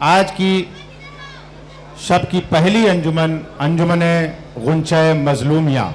आज की शब की पहली अंजुमन अंजुमने गुंचे मजलूमिया।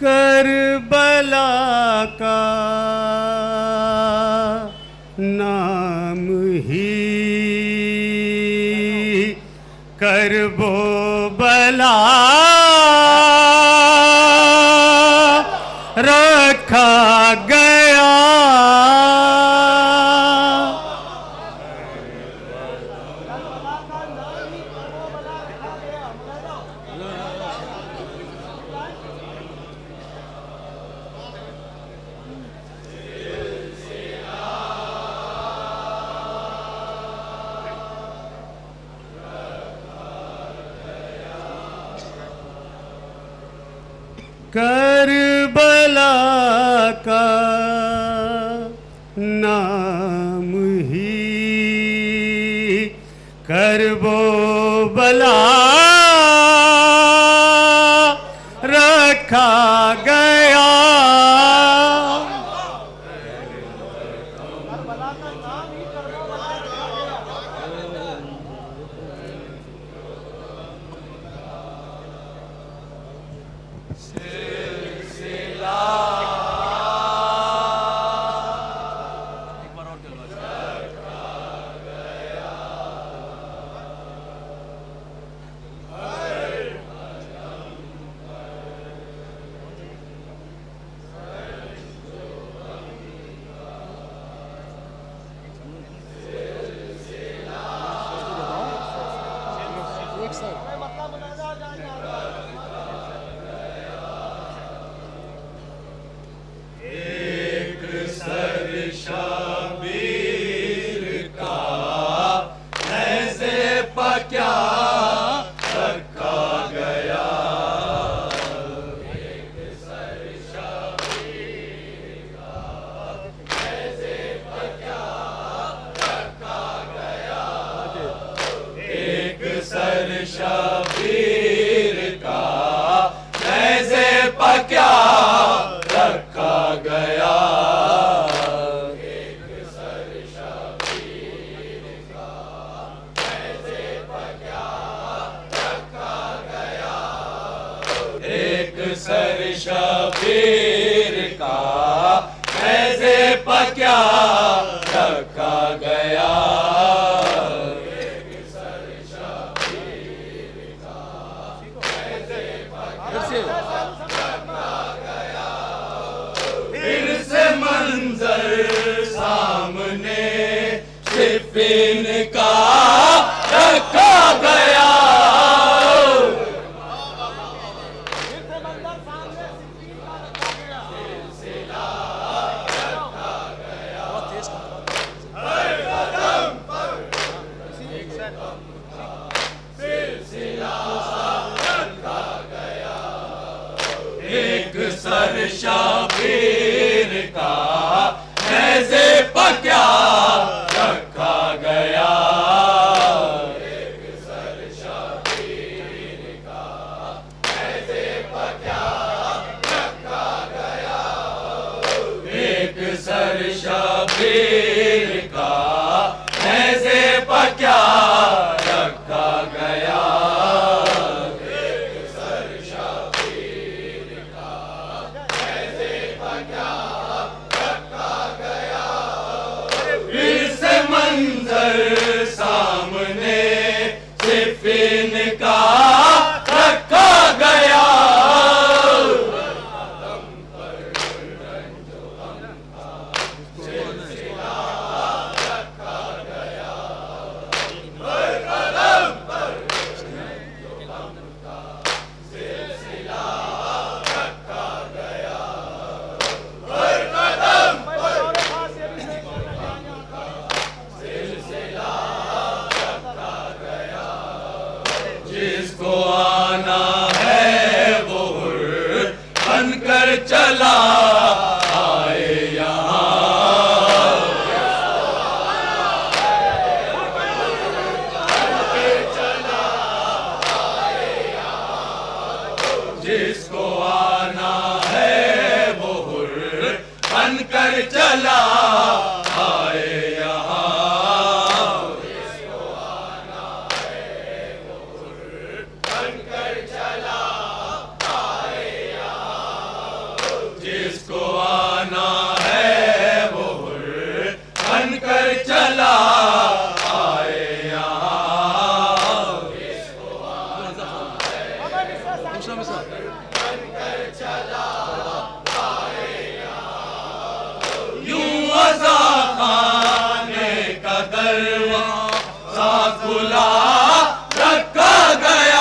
करबला का नाम ही करबो बला रखा गया। करबला का नाम ही करबो बला रखा गया। गया। एक सर शबीर का ऐसे पक्या रखा गया। फिर से मंजर सामने शिफिन का रखा गया। एक सर शबीर का ऐसे पक्या रखा गया। एक सर शबीर का ऐसे पक्या रखा गया। एक सर शबीर का ऐसे पक्या रखा गया। मंजर सामने शिफिन का रखा गया। जिसको आना है वो हुर्र बनकर चला आए यहाँ। जिसको आना है वो हुर्र बनकर चला आए यहाँ। जिसको आना है वो हुर्र बनकर चला आए यहाँ। जिसको आना है बनकर चला आए यहाँ। यूं अज़ा खाने का दरवाज़ा खुला रखा गया।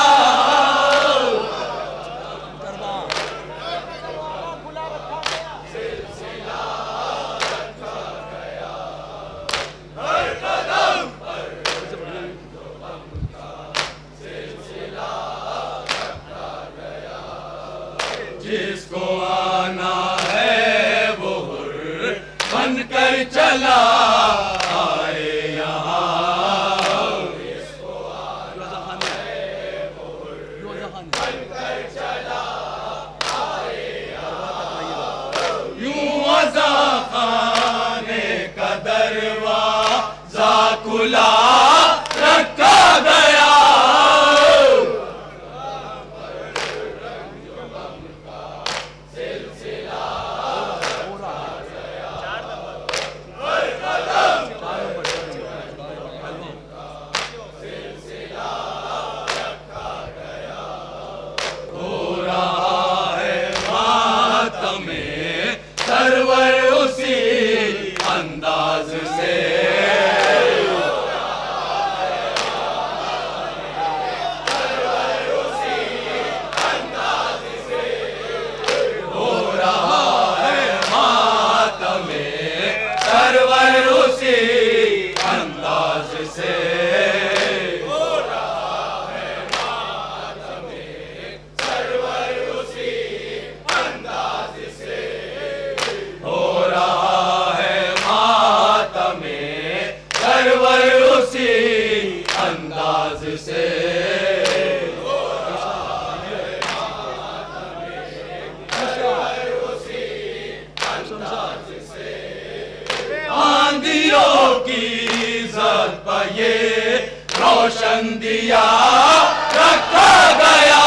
जिसको आना है वो हुर्र बनकर चला आए यहाँ। जिसको आना है वो हुर्र बनकर चला आए यहाँ। यूं अज़ा खाने का दरवाज़ा खुला रखा गया। सरवर उसी अंदाज से हो रहा है मातमे। सरवर उसी अंदाज से हो रहा है मातमे। सरवर उसी अंदाज से हो रहा है मातमे। सरवर उसी अंदाज से हो रहा है मातमे। सरवर उसी आंधियों की इज्जत पर ये रोशन दिया रखा गया।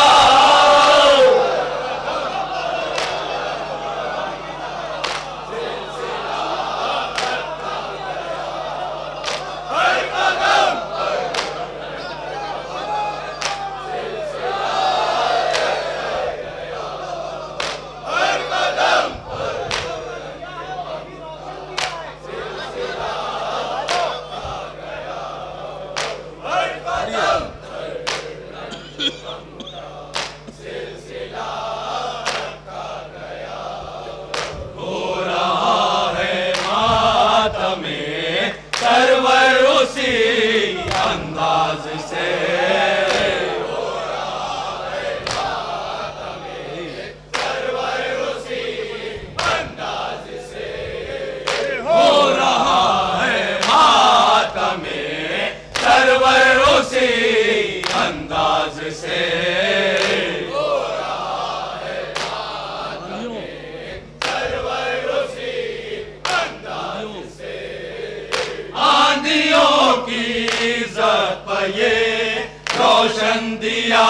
रोशन दिया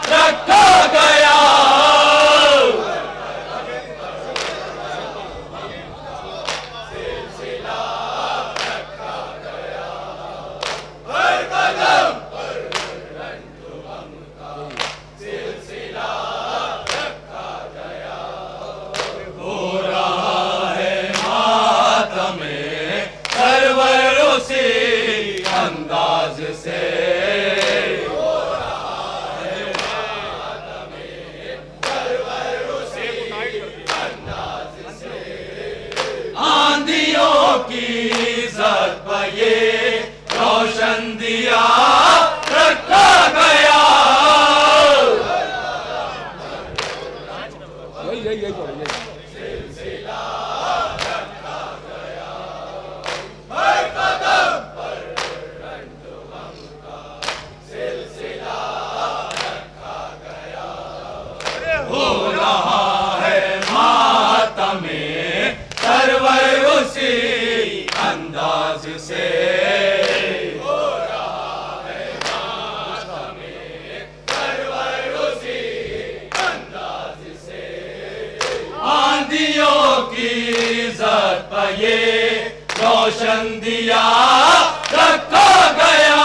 रखा गया। सिलसिला रखा गया। हर कदम पर रंजुम का सिलसिला रखा गया। हो रहा है मातमे सरवर उसी अंदाज से। आंधियों की इज्जत पर ये रोशन दिया रखा गया। सिलसिला रखा गया। हर कदम पर रंजुम का सिलसिला रखा गया। हो रहा है मातमे सरवर उसी अंदाज से। हो रहा है मातमे सरवर उसी अंदाज से। आंधियों की इज्जत पर ये रोशन दिया रखा गया।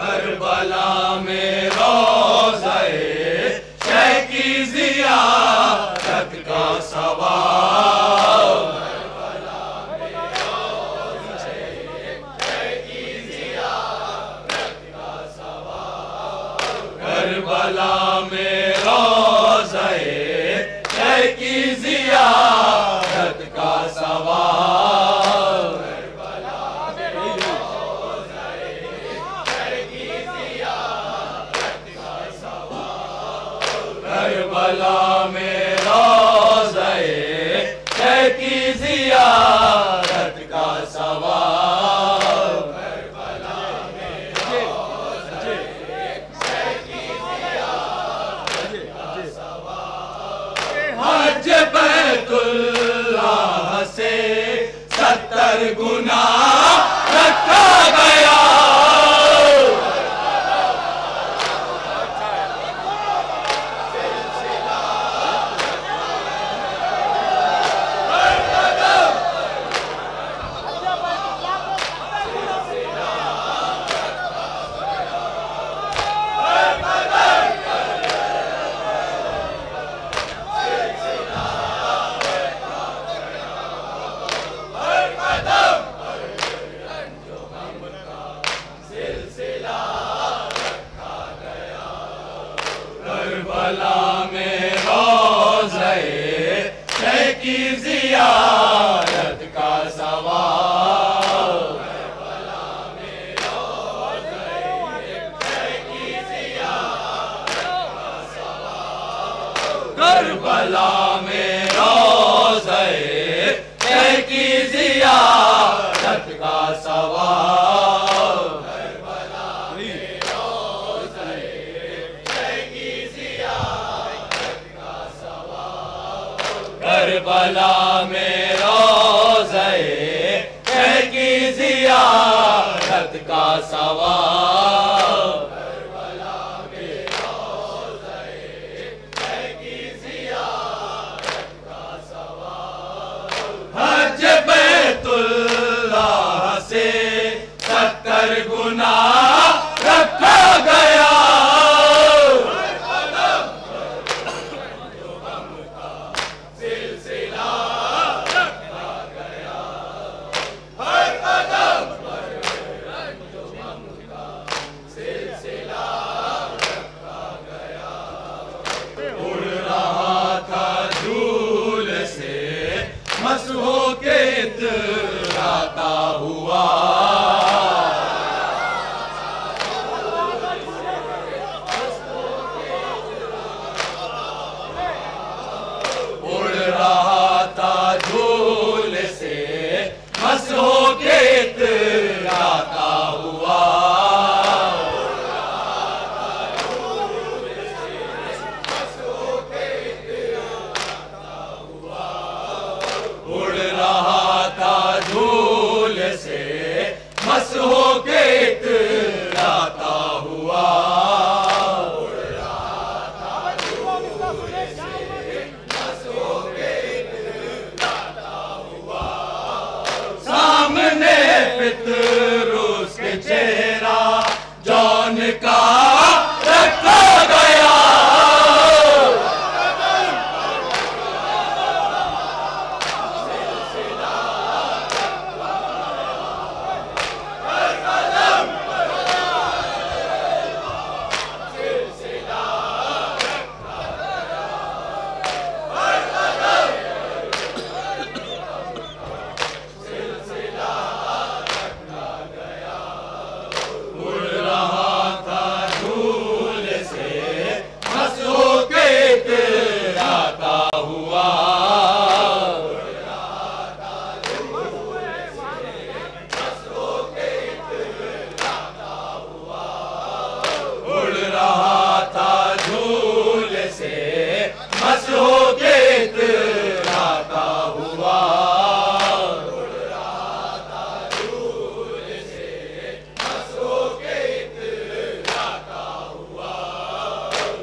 करबला में रोज़े शह की ज़ियारत का सवाब। करबला में रोज़े शह की ज़ियारत का सवाब। करबला में रोज़े शह की ज़ियारत का सवाब। करबला में रोज़े शह की ज़ियारत का सवाब। करबला में रोज़े शह की ज़ियारत का सवाब। हज बैतुल्लाह से 70 गुना रखा गया। करबला में रोज़े शह की ज़ियारत का सवाब। करबला में रोज़े शह की ज़ियारत का सवाब। करबला में रोज़े शह की ज़ियारत का सवाब, करबला में रोज़े शह की ज़ियारत का सवाब, करबला में रोज़े शह की ज़ियारत का सवाब, हज बैतुल्लाह से 70 गुना रखा गया, सिलसिला रखा गया, हर कदम पर रंजुम का सिलसिला रखा गया, उड़ रहा था झूल से मसहो के इतराता हुआ, उड़ रहा था झूल से मसहो के इतराता हुआ, उड़ रहा था झूल से मसहो के इतराता हुआ, उड़ रहा था झूल से मसहो के इतराता हुआ, सामने फितरूस के चेहरा जौन का रखा गया,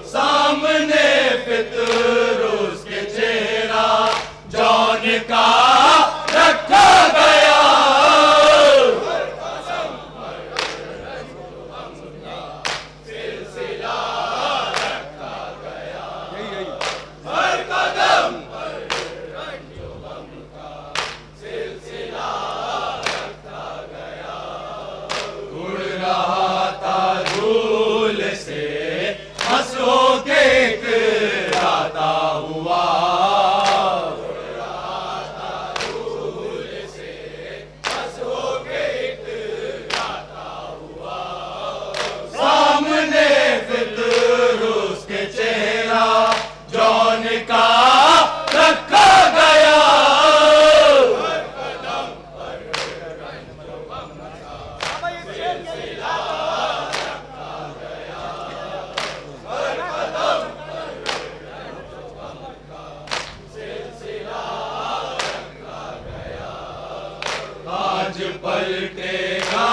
सामने फितरूस के चेहरा जौन का रखा गया, सिलसिला रखा गया, हर कदम पर रंजुम का सिलसिला रखा गया, उड़ रहा था झूल से मसहो के इतराता हुआ, उड़ रहा था झूल से मसहो के इतराता हुआ, सामने फितरूस के चेहरा जौन का रखा गया, हर कदम पर रंजुम का सिलसिला रखा गया, हर कदम पर रंजुम का सिलसिला रखा गया, आज पलटेगा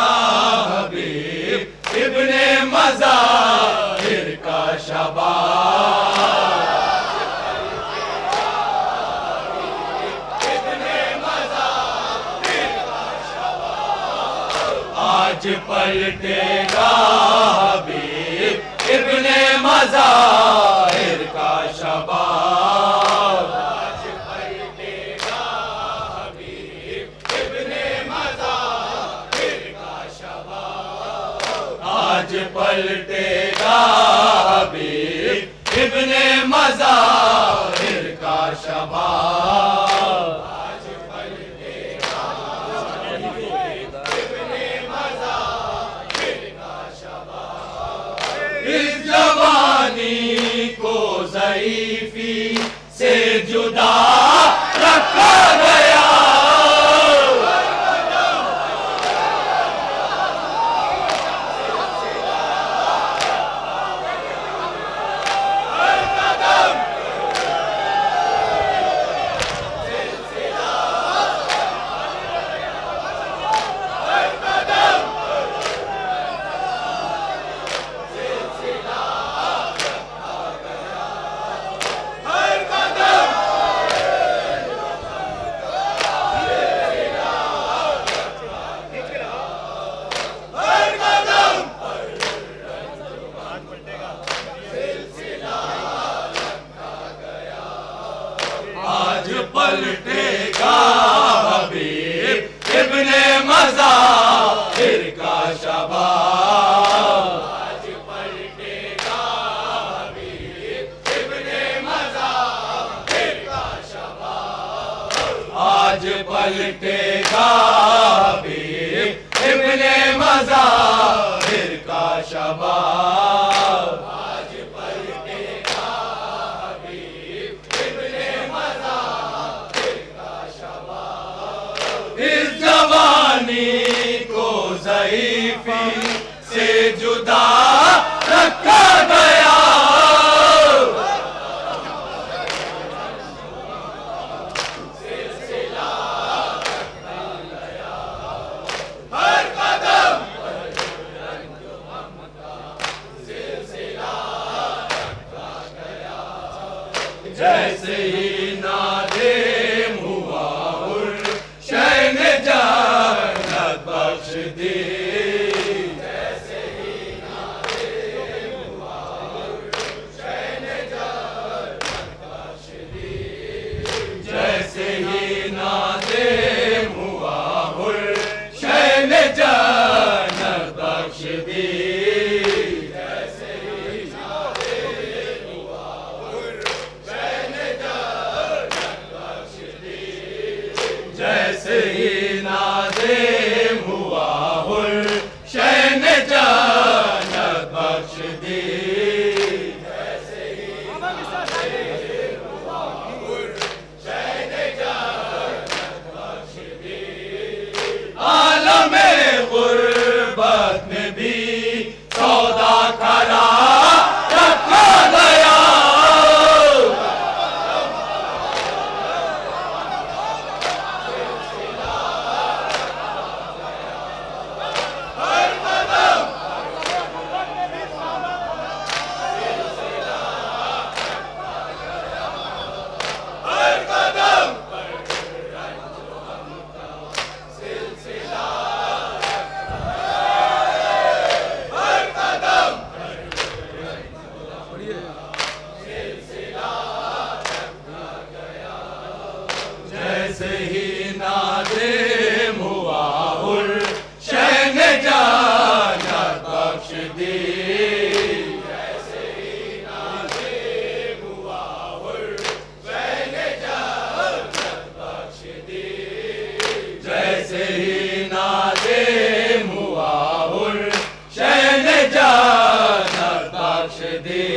हबीब इब्ने मज़ाहिर का शबाब, आज पलटेगा हबीब इब्ने मज़ाहिर का शबाब, आज पलटेगा हबीब इब्ने मज़ाहिर का शबाब, आज पलटेगा हबीब इब्ने मज़ाहिर का शबाब, आज पलटेगा इब्ने मज़ाहिर का शबाब, इस जवानी को ज़ईफ़ी से जुदा रखा गया। आज पलटेगा हबीब इब्ने मज़ाहिर का शबाब। आज पलटेगा हबीब इब्ने मज़ाहिर का शबाब। आज पलटेगा हबीब इब्ने मज़ाहिर का शबाब। इस जवानी को ज़ईफ़ी से जुदा रखा गया। सिलसिला रखा गया। हर कदम पर हम का सिलसिला रखा गया। जैसे ही नादे बख्श दी। जैसे ही नादे हुआ शैन जन्नत बख्श दी। जैसे ही नादे हुआ शैन जन्नत बख्श दी। जैसे ही नादे हुआ शैन जन्नत बख्श दी। जैसे ही नादे शैन जन्नत बख्श दी। जैसे ही शैन जन्नत बख्श दी। आलमे गुर्बत में भी सौदा करा रखा गया। जैसे ही नादे हुआ शैन जन्नत बख्श दी। जैसे ही नादे हुआ शैन जन्नत बख्श दी। जैसे ही नादे हुआ शैन जन्नत बख्श दी।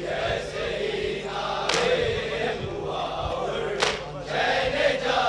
जैसे ही नादे हुआ शैन जन्नत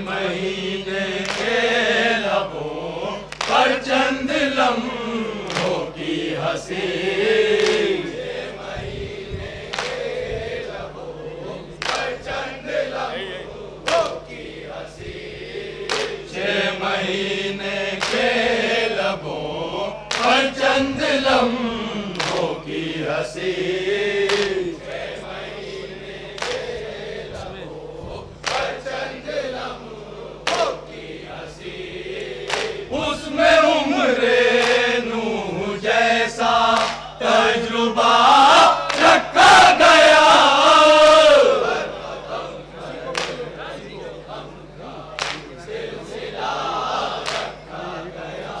महीने के लबों पर चंद लम्हों की हंसी, 6 महीने के लबों पर चंद लम्हों की हंसी, 6 महीने के लबों पर चंद लम्हों की हंसी, तजुर्बा रखा गया, सिलसिला रखा गया,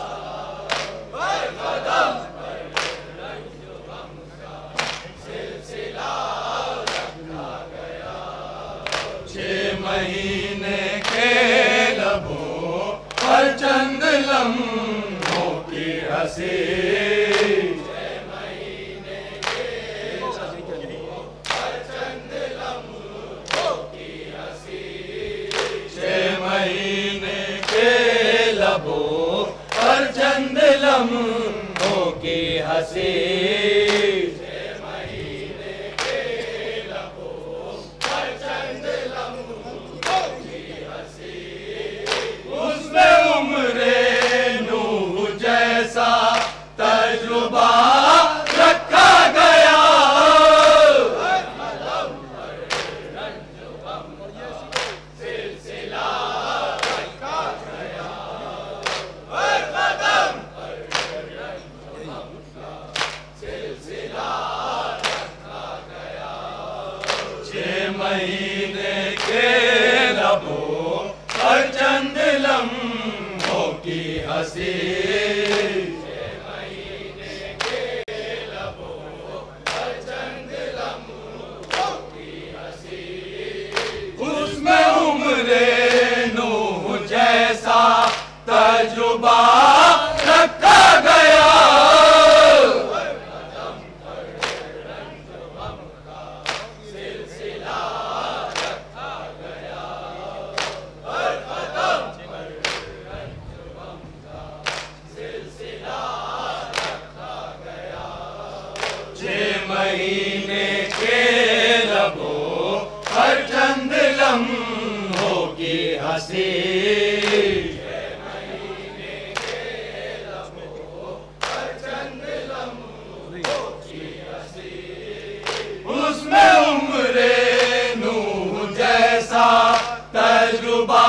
महीने के लबों पर चंद लम्हों की हंसी, पर चंद लम्हों की हंसी, महीने के लबों पर चंद लम्हों की हंसी, उसमें उम्रे नूह जैसा तजुर्बा रखा गया, सिलसिला महीने के लबों पर चंद लम्हों की हंसी, महीने के लबों पर चंद लम्हों की हंसी, उसमें उम्रे नूह जैसा तजुर्बा रखा गया, महीने के लबों पर चंद लम्हों की हंसी, महीने के लबों पर चंद लम्हों की हंसी, उसमें उम्रे नूह जैसा तजुर्बा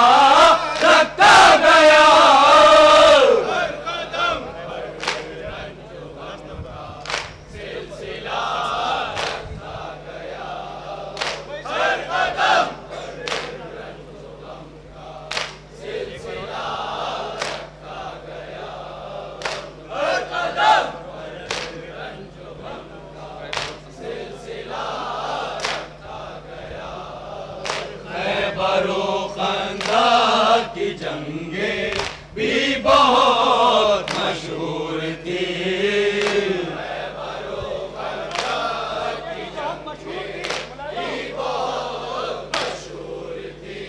रखा गया, की जंगें भी बहुत मशहूर थी, की जंगें भी बहुत मशहूर थी,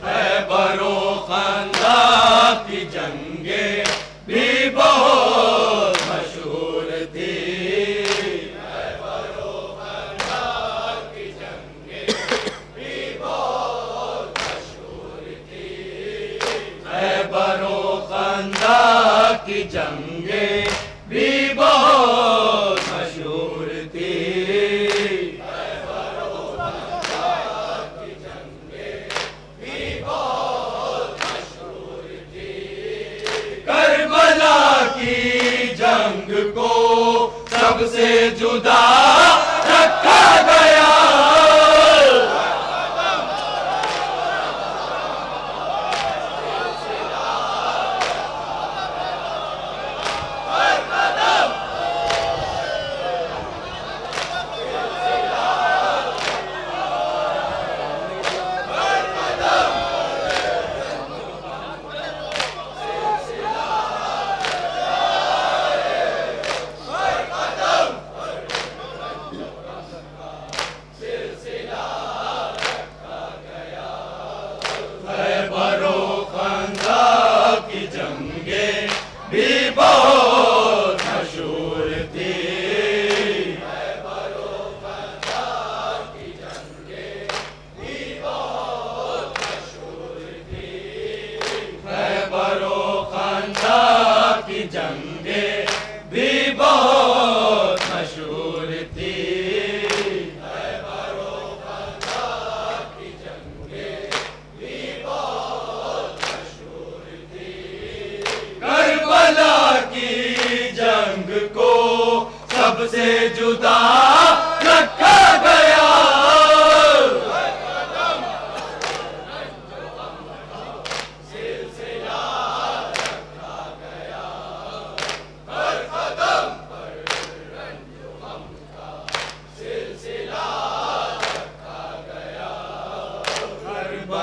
खैबरो खंदा की जंगें भी बहुत मशहूर थी, खैबरो खंदा की जंगें भी बहुत मशहूर थी,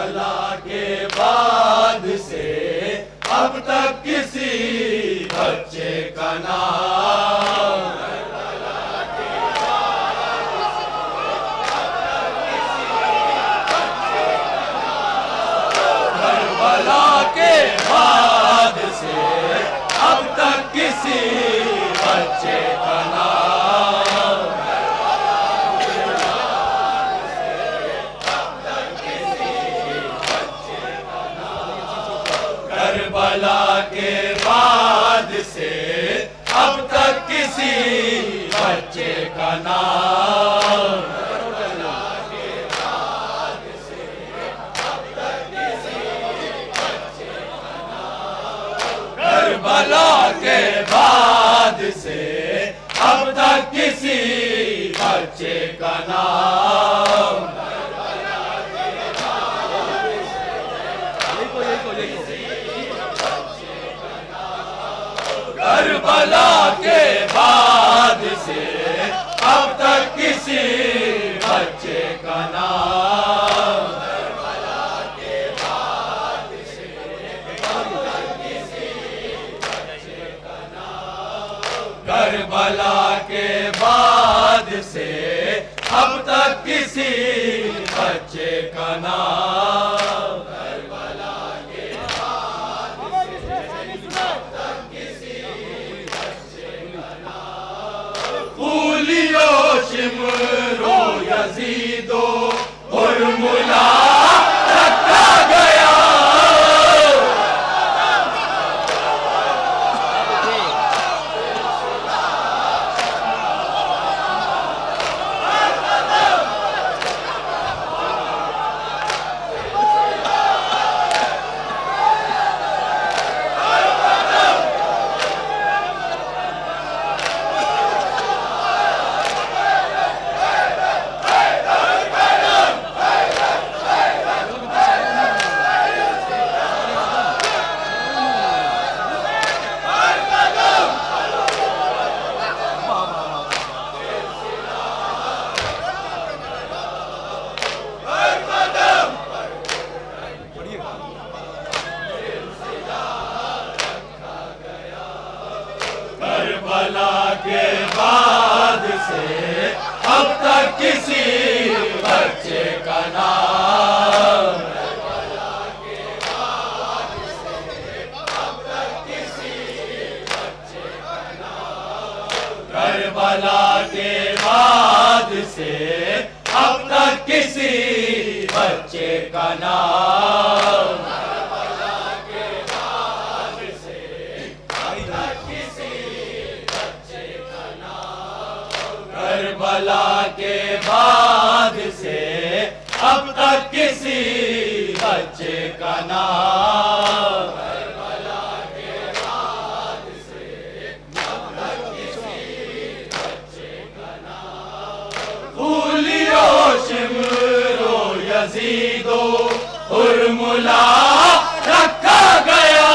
करबला के बाद से अब तक किसी बच्चे का नाम, करबला के बाद से अब तक किसी बच्चे का नाम, करबला के बाद से अब तक किसी बच्चे का नाम, करबला के बाद से अब तक किसी बच्चे का नाम, करबला के बाद से अब तक किसी बच्चे का नाम, करबला के बाद से अब तक किसी बच्चे का नाम, करबला के बाद से अब तक किसी बच्चे का नाम, फूलियो शिमरो यजीदो हुरमुला रखा गया, करबला के बाद से अब तक किसी बच्चे का नाम, करबला के बाद से अब तक किसी बच्चे का नाम, करबला के बाद से अब तक किसी बच्चे का नाम, करबला के बाद से अब तक किसी बच्चे का नाम, करबला के बाद से अब तक किसी बच्चे का नाम, फूलियो शिमरो यजीदो हुरमुला रखा गया,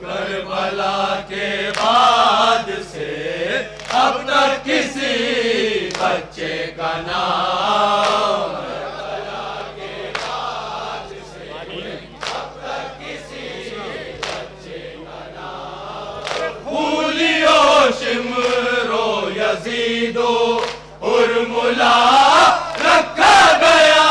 करबला के बाद से अब तक किसी बच्चे का नाम, करबला के बाद से अब तक किसी बच्चे का नाम, फूलियो शिमरो यजीदो हुरमुला रखा गया,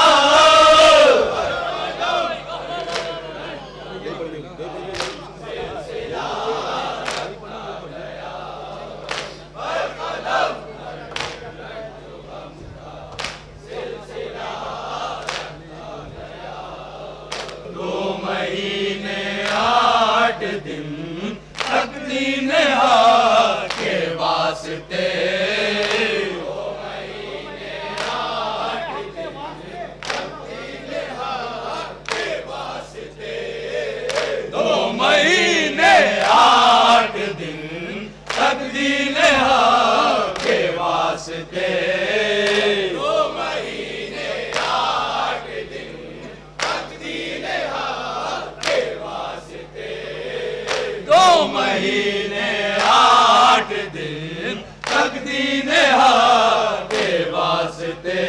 वास्ते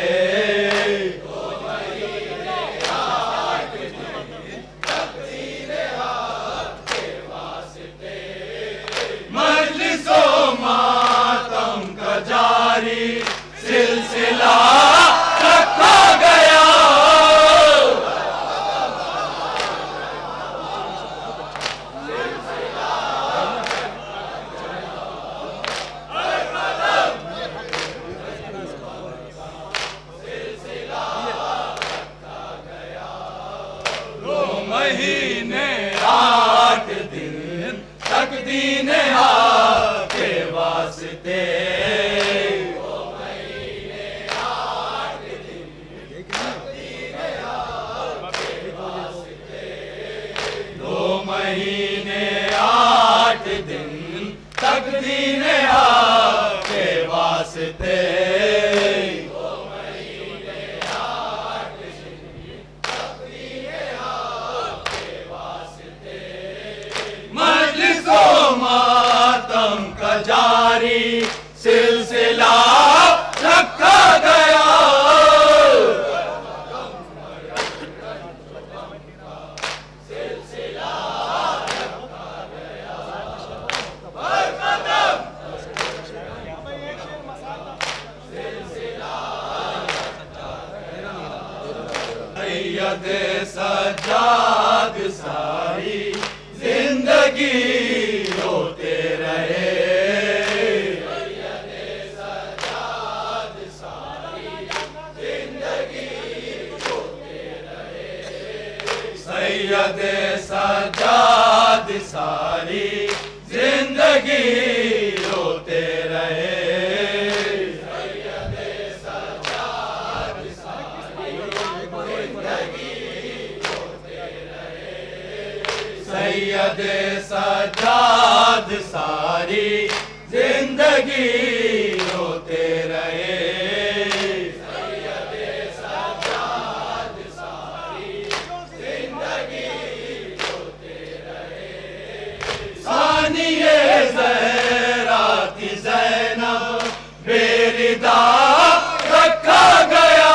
मजलिसो मातम का जारी सिलसिला रखा गया। महीने 8 दिन तक दीने आपके वास्ते। 2 महीने 8 दिन तक दीने आपके वास्ते। 2 महीने 8 दिन तक दीने आपके वास्ते। मातम का जारी सिलसिला रखा गया। सैयद सज्जाद सारी जिंदगी रोते रहे। सैयद सज्जाद सारी जिंदगी रोते रहे। सैयद सज्जाद सारी जिंदगी रोते रहे। सैयद सज्जाद सारी जिंदगी रोते रहे। सैयद सज्जाद सारी जिंदगी रोते रहे। सानिए ज़हरा की ज़ैनब बेरिदा रखा गया।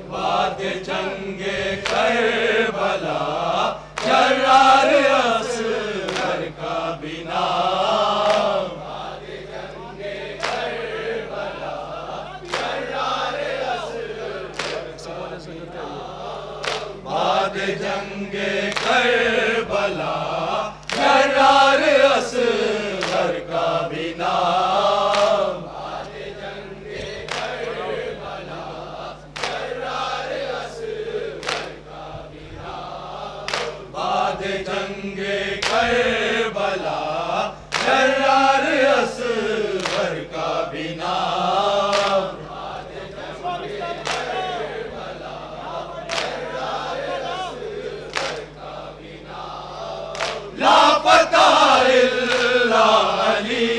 बाद जंगे करबला जर्रार असगर का बिना। बाद जंगे करबला जर्रार असगर का। बाद जंगे करबला जर्रार असगर का बिना। जंगे करबला जर्रार असगर का बिना। लापता इल्ला अली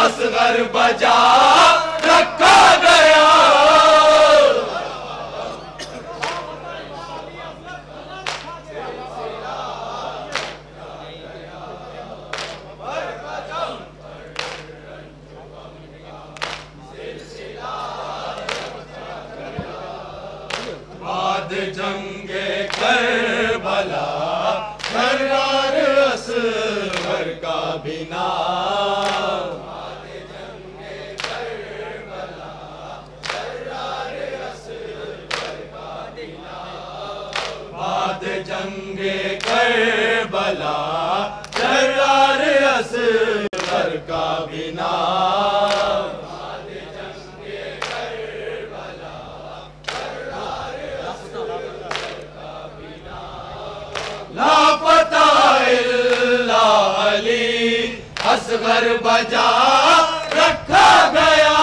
असगर बजा रखा गया। बाद जंगे करबला जर्रार असगर का बिना। बाद जंगे करबला जर्रार असगर का बिना। बाद जंगे करबला जर्रार असगर का बिना। लापता इल्ला अली असगर बजा रखा गया।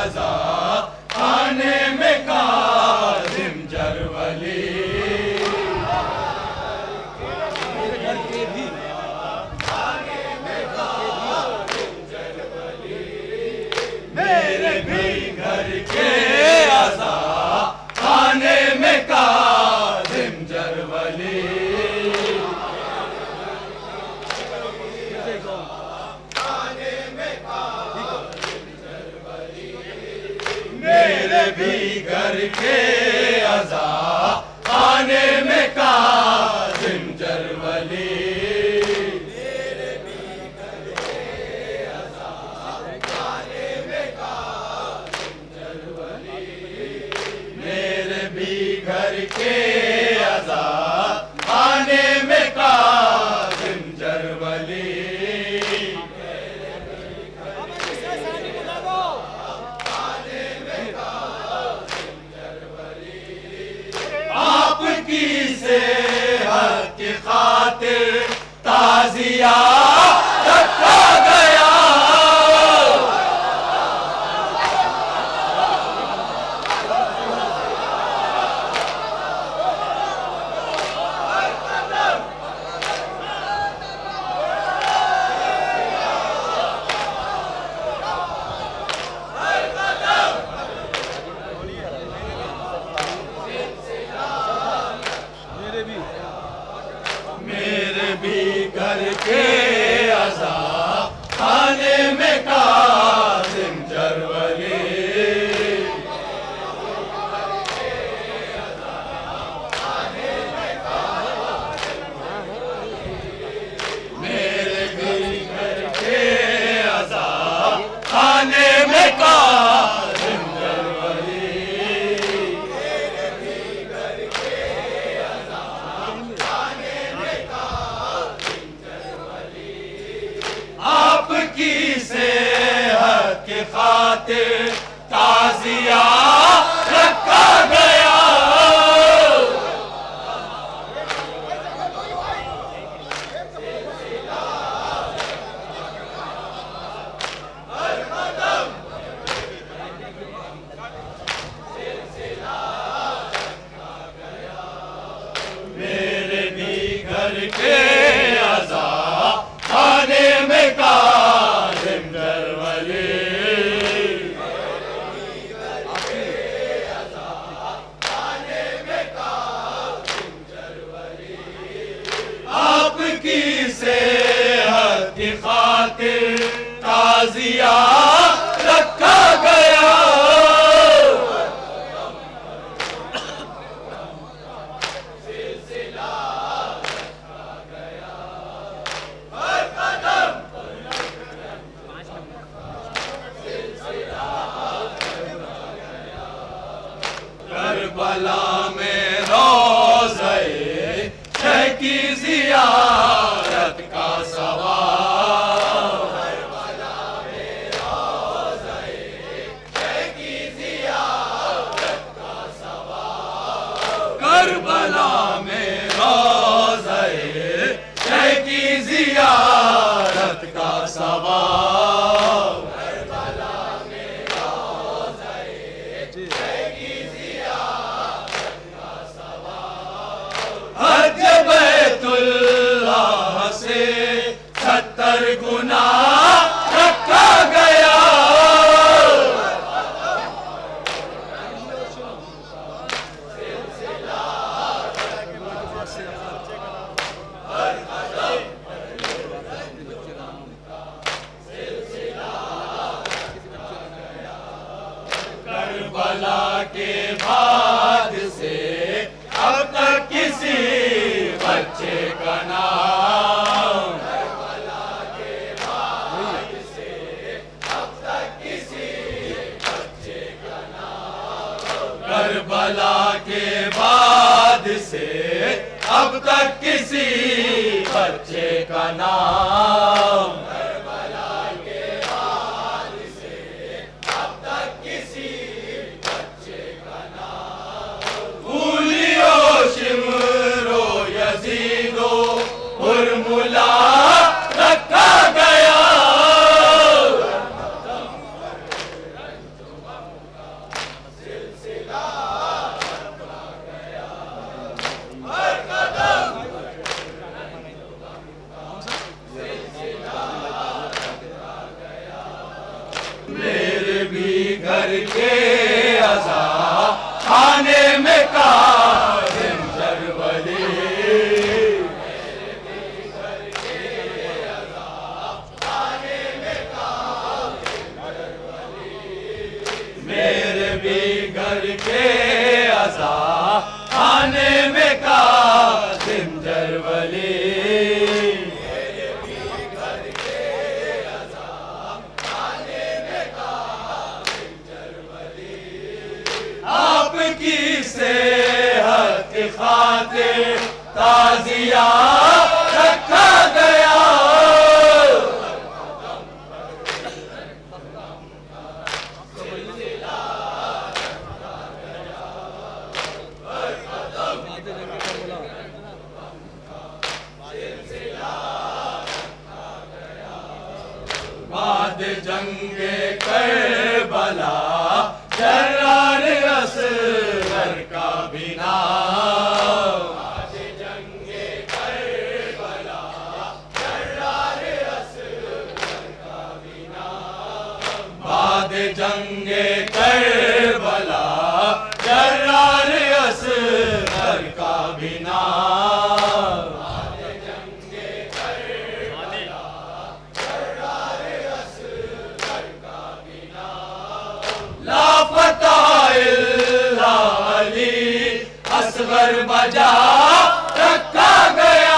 अज़ा खाने में काज़िम जरवली मेरे भी घर के अज़ा खाने में काज़िम जरवली मेरे भी घर के अज़ा खाने में काज़िम जरवली मेरे भी घर के अज़ा खाने में काज़िम जरवली आपकी सेहत की खातिर ताज़िया रखा गया मेरे भी घर के अज़ा खाने में काज़िम जरवली मेरे भी घर के अज़ा खाने में काज़िम जरवली आपकी सेहत की खातिर ताज़िया रखा गया मेरे भी घर के अज़ा खाने में काज़िम जरवली आपकी सेहत की खातिर ताज़िया रखा गया करबला में रोज़े शह की ज़ियारत का सवाब करबला में रोज़े शह की ज़ियारत का सवाब करबला में रोज़े शह की ज़ियारत का सवाब करबला में रोज़े शह की ज़ियारत का सवाब हज बैतुल्लाह से 70 गुना रखा गया करबला के बाद से अब तक किसी बच्चे का नाम करबला के बाद से अब तक किसी बच्चे का नाम करबला के बाद से अब तक किसी बच्चे का नाम करबला के बाद से अब तक किसी बच्चे का नाम भूलियो शिमरो यजीदो हुरमुला रखा गया ताजिया रखा गया। बाद जंगे करबला जर्रार असगर का भी नाम। बाद जंगे करबला जर्रार असगर का भी नाम। बाद जंगे करबला जर्रार असगर का भी नाम। असगर बजा रखा गया।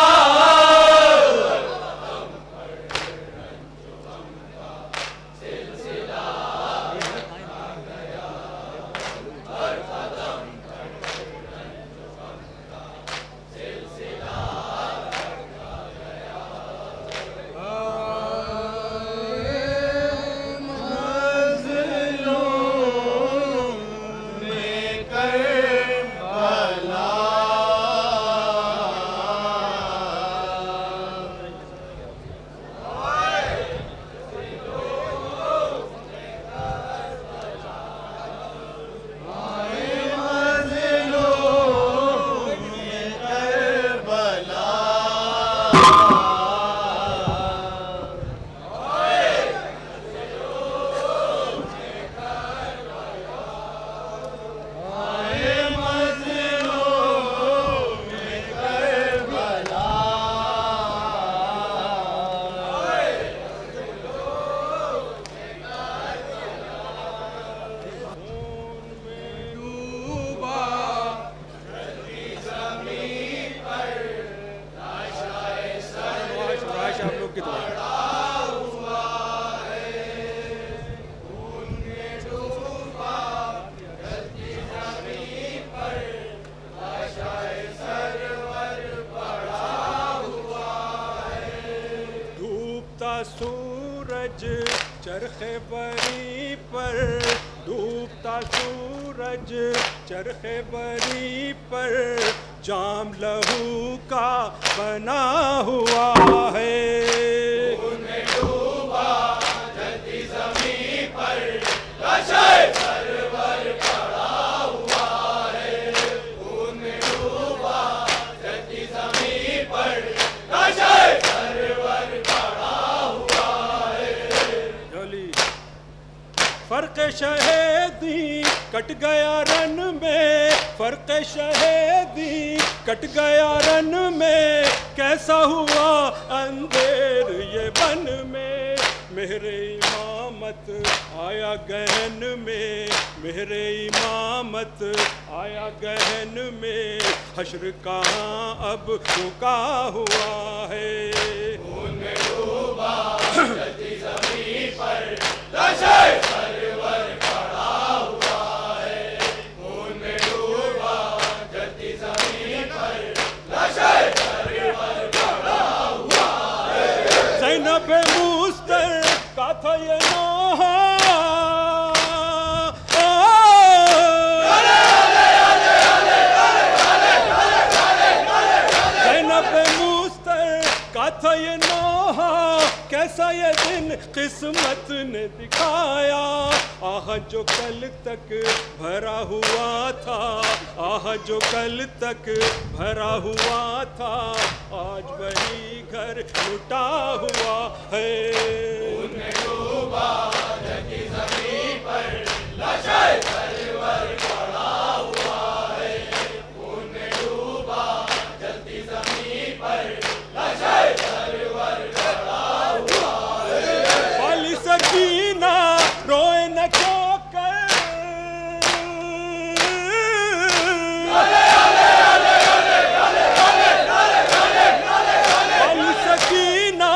सूरज चरखे बरी पर, डूबता सूरज चरखे बरी पर, जाम लहू का बना हुआ है। उनमें डूबा जलती ज़मीं पर, लाशे सरवर पड़ा हुआ है। उनमें डूबा जलती ज़मीं पर, लाशे सरवर पड़ा हुआ है। फर्क शहीदी कट गया रन में, फर्क शहीदी कट गया रन में, कैसा हुआ अंधेर ये बन में। मेरे इमामत आया गहन में, मेरे इमामत आया गहन में, हश्र कहाँ अब रुका हुआ है। उनमें डूबा जलती ज़मीं पर, लाशे सरवर पड़ा हुआ है। उनमें डूबा जलती ज़मीं पर, लाशे सरवर पड़ा हुआ है। ज़ैनब मुस्तर का था ये नोहा, ज़ैनब मुस्तर का था ये नोहा, कैसा ये दिन किस्मत ने दिखाया। आह जो कल तक भरा हुआ था, आह जो कल तक भरा हुआ था, आज वही घर लुटा हुआ है। उनमें डूबा जलती ज़मीं पर, लाशे सरवर पड़ा हुआ है। उनमें डूबा जलती ज़मीं पर, लाशे सरवर पड़ा हुआ है। वाली सकीना रोए न क्यों कर, वाली सकीना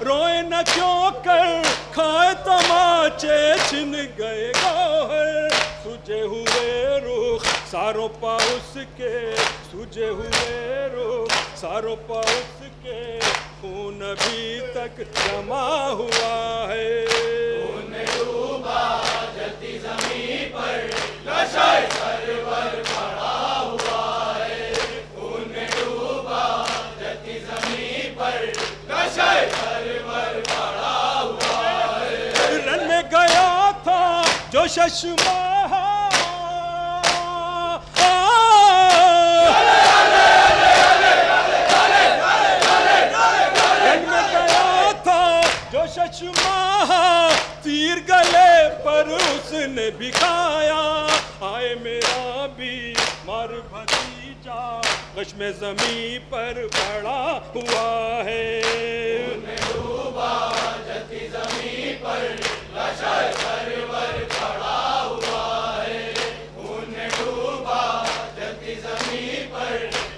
रोए न क्यों कर, खाए तमाचे छिन गए गौहर। सूजे हुए रुख सारों पा उसके, सूजे हुए रुख सारों पर उसके खून अभी तक जमा हुआ है। खून डूबा जलती ज़मीं पर लाशें सरवर पड़ा हुआ है। खून डूबा जलती ज़मीं पर लाशें सरवर पड़ा हुआ है। रन में गया था जो चश्मा तीर गले पर उसने बिखाया। आए मेरा भी मार भतीजा गश में ज़मीं पर पड़ा हुआ है। खून डूबा जलती ज़मीं पर लाशें सरवर पड़ा हुआ है। खून डूबा जलती ज़मीं पर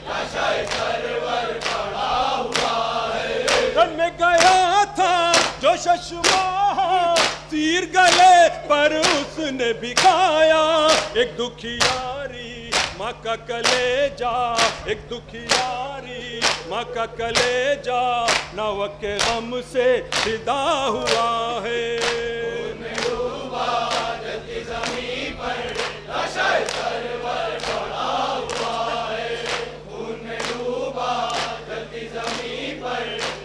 लाशें सरवर पड़ा हुआ है। रन में गया था जो चश्मा तीर गले पर उसने बिखाया। एक दुखियारी माँ का कलेजा, एक दुखियारी माँ का कलेजा नवक के गम से फिदा हुआ है। खून डूबा जलती ज़मीं पर लाशें सरवर पड़ा हुआ है। खून डूबा जलती ज़मीं पर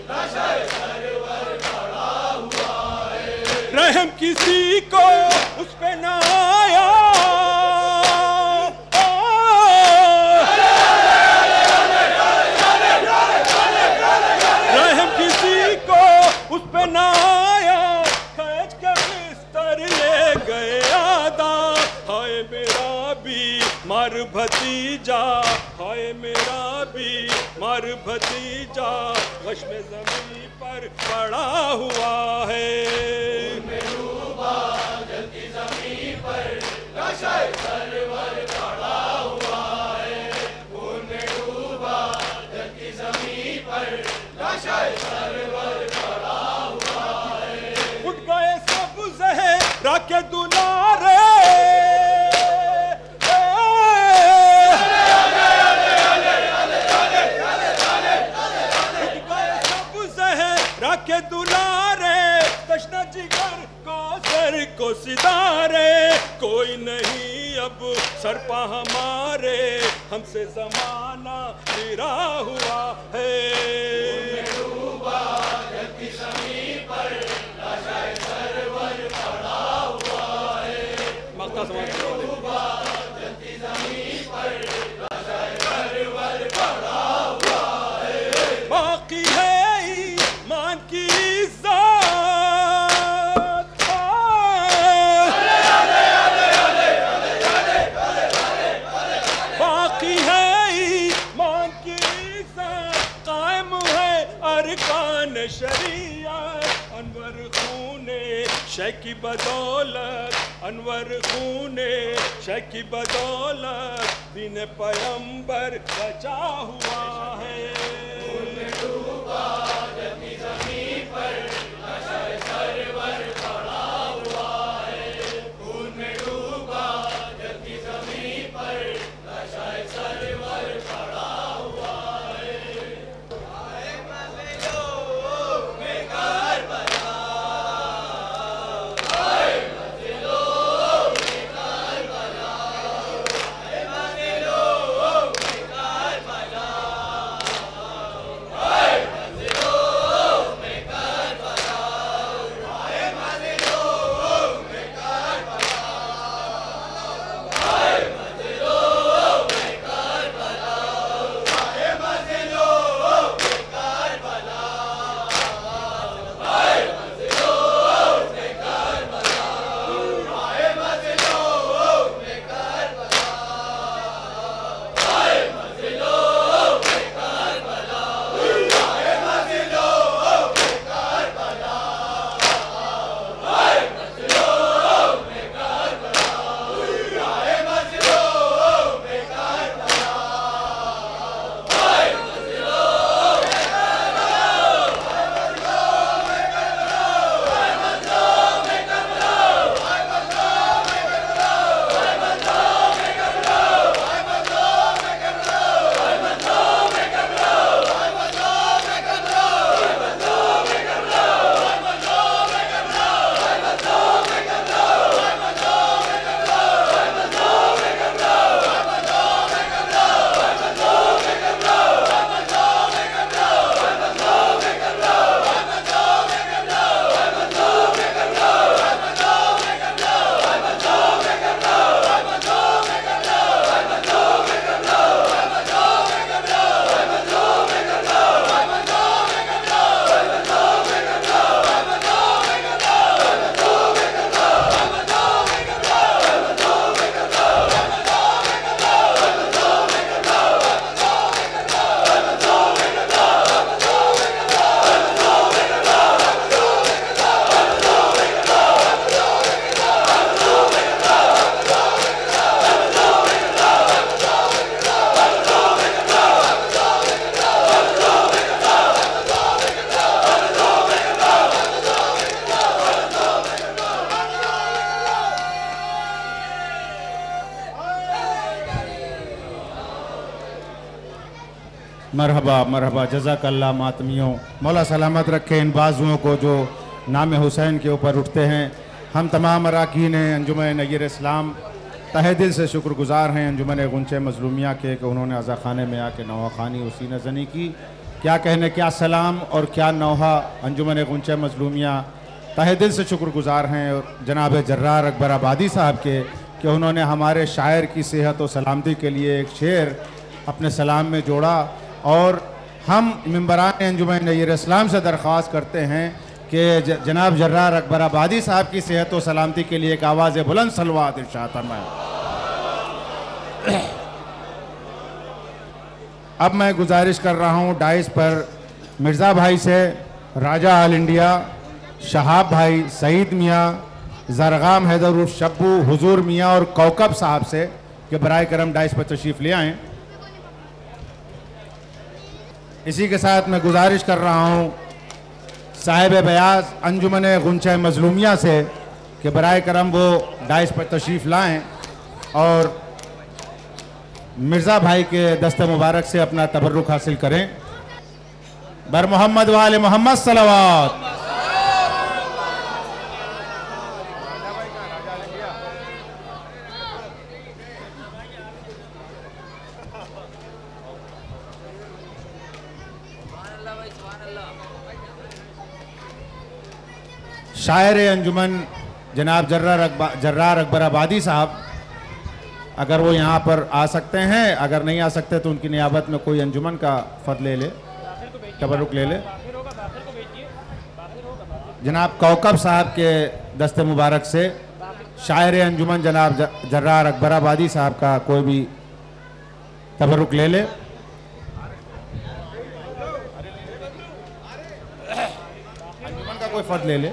लाशें सरवर पड़ा हुआ है। रहम किसी को उस पे न आया। रहम किसी को उस पे न आया। खैज के बिस्तर ले गए आदा। हाय मेरा भी मार भतीजा, हाय मेरा भी मार भतीजा गश में ज़मीं पर पड़ा हुआ है। जलती ज़मीं पर लाशें सरवर पड़ा हुआ है। खून डूबा जलती ज़मीं पर लाशें सरवर पड़ा हुआ है। उठ गए सब ज़हरा के दुलारे। के दुलारे तश्ना जिगर को सर को सितारे। कोई नहीं अब सर पा हमारे, हमसे ज़माना गिरा हुआ है। डूबा जलती ज़मीं पर लाशें सरवर पड़ा हुआ है। मक्का समाज डूबा जलती ज़मीं पर लाशें सरवर पड़ा हुआ है। बाकी है ईमान की इज़्ज़त। बाकी है ईमान की इज़्ज़त। कायम है अरकान शरीयत। अनवर खूने शै की बदौलत, अनवर खूने शै की बदौलत दीन पैगंबर बचा हुआ है। डूबा जलती ज़मीं पर लाशें सरवर पड़ा हुआ है। खून डूबा जलती ज़मीं पर लाशें सरवर पड़ा हुआ है। आए मंजिलों में करबला, आए मंजिलों में करबला, आए मंजिलों में करबला। मरहबा मरहबा जज़ाकल्लाह मातमियों। मौला सलामत रखे इन बाजुओं को जो नाम हुसैन के ऊपर उठते हैं। हम तमाम अरकान अंजुमन नय्यर इस्लाम तहे दिल से शुक्रगुजार हैं अंजुमन गुंचे मजलूमिया के कि उन्होंने अज़ा खाने में आके नौहा खानी उसी नज़नी की। क्या कहने, क्या सलाम और क्या नौहा। अंजुमन गुंचे मजलूमिया तहे दिल से शुक्रगुजार हैं और जनाब जर्रार अकबर आबादी साहब के कि उन्होंने हमारे शायर की सेहत और सलामती के लिए एक शेर अपने सलाम में जोड़ा। और हम मिंबरान अंजुमन नय्यर इस्लाम से दरख्वास्त करते हैं कि जनाब जर्रार अकबर आबादी साहब की सेहत और सलामती के लिए एक आवाज़ बुलंद सलवात इरशाद फरमाएं। अब मैं गुजारिश कर रहा हूँ डाइस पर मिर्ज़ा भाई से राजा आल इंडिया, शहाब भाई, सईद मियाँ, जरगाम हैदर उर्फ शब्बू, हुजूर मियाँ और कौकब साहब से कि बराए करम डाइस पर तशरीफ़ ले आएँ। इसी के साथ मैं गुजारिश कर रहा हूँ साहिब बयास अंजुमन गुंचे मजलूमिया से कि बराए करम वो डाइस पर तशरीफ़ लाएँ और मिर्ज़ा भाई के दस्ते मुबारक से अपना तबर्रुक हासिल करें। बर मोहम्मद वाले मोहम्मद सलवात। शायर अंजुमन जनाब जर्रार अकबर आबादी साहब, अगर वो यहाँ पर आ सकते हैं, अगर नहीं आ सकते तो उनकी नियाबत में कोई अंजुमन का फ़र्ज ले ले, तबरुक ले ले। जनाब कौकब साहब के दस्ते मुबारक से शायर अंजुमन जनाब जर्रार अकबर आबादी साहब का कोई भी तबरुक ले ले। अंजुमन का कोई फ़र्ज ले ले।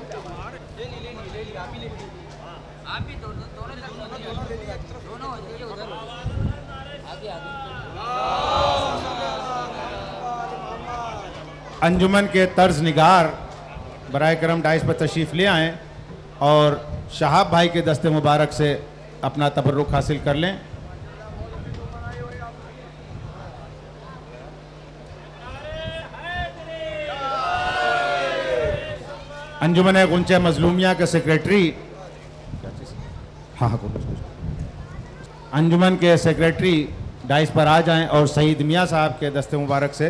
अंजुमन के तर्ज निगार बराए करम डाइस पर तशरीफ़ ले आएँ और शहाब भाई के दस्ते मुबारक से अपना तबर्रुक हासिल कर लें। अंजुमन गुंचे मजलूमिया के सेक्रेटरी, हाँ अंजुमन के सेक्रेटरी डाइस पर आ जाएं और सईद मियाँ साहब के दस्ते मुबारक से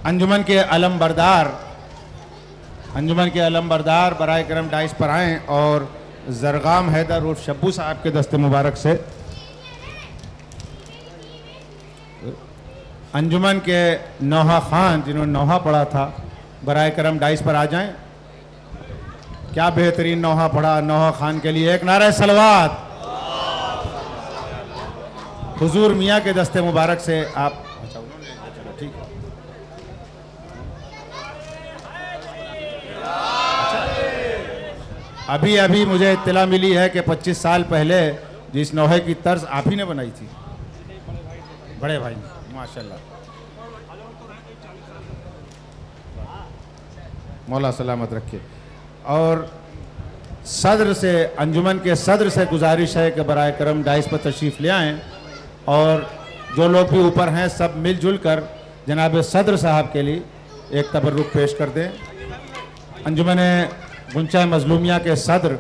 अंजुमन के अलमबरदार बराए करम डाइस पर आएँ और जरगाम हैदर उर्फ शब्बू साहब के दस्ते मुबारक से अंजुमन के नौहा खान जिन्होंने नौहा पढ़ा था बराए करम डाइस पर आ जाएं। क्या बेहतरीन नौहा पढ़ा, नौहा खान के लिए एक नारा सलवात। हुजूर मियाँ के दस्ते मुबारक से आप, चलो ठीक है। अभी अभी मुझे इत्तला मिली है कि 25 साल पहले जिस नौहे की तर्ज आप ही ने बनाई थी, बड़े भाई, माशाल्लाह। मौला सलामत रखे। और सदर से, अंजुमन के सदर से गुजारिश है कि बराए करम डाइस पर तशरीफ़ ले आएँ और जो लोग भी ऊपर हैं सब मिलजुल कर जनाब सदर साहब के लिए एक तबर्रुक पेश कर दें। अंजुमन गुंचा मजलूमिया के सदर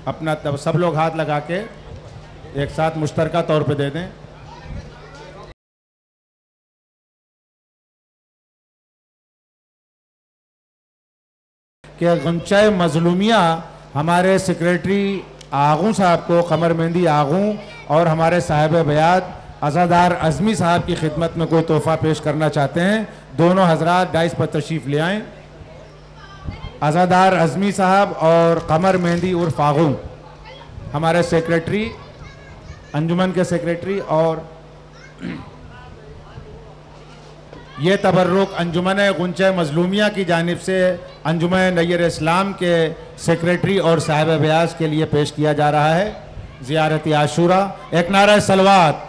अपना तब सब लोग हाथ लगा के एक साथ मुश्तरका तौर पे दे दें। कि गुंचा मजलूमिया हमारे सेक्रेटरी आगू साहब को, कमर मेहंदी आगू और हमारे साहिब बयात अज़ादार अज़मी साहब की खिदमत में कोई तोहफ़ा पेश करना चाहते हैं। दोनों हजरात डाइस पर तशरीफ़ ले आएँ। अज़ादार अज़मी साहब और कमर मेहंदी उर्फ आगू हमारे सेक्रेटरी, अंजुमन के सेक्रेटरी, और ये तबर्रुक अंजुमन गुंचे मजलूमिया की जानिब से अंजुमन नय्यर इस्लाम के सेक्रेटरी और साहिब बयास के लिए पेश किया जा रहा है। ज़ियारत आशूरा, एक नारा सलवात।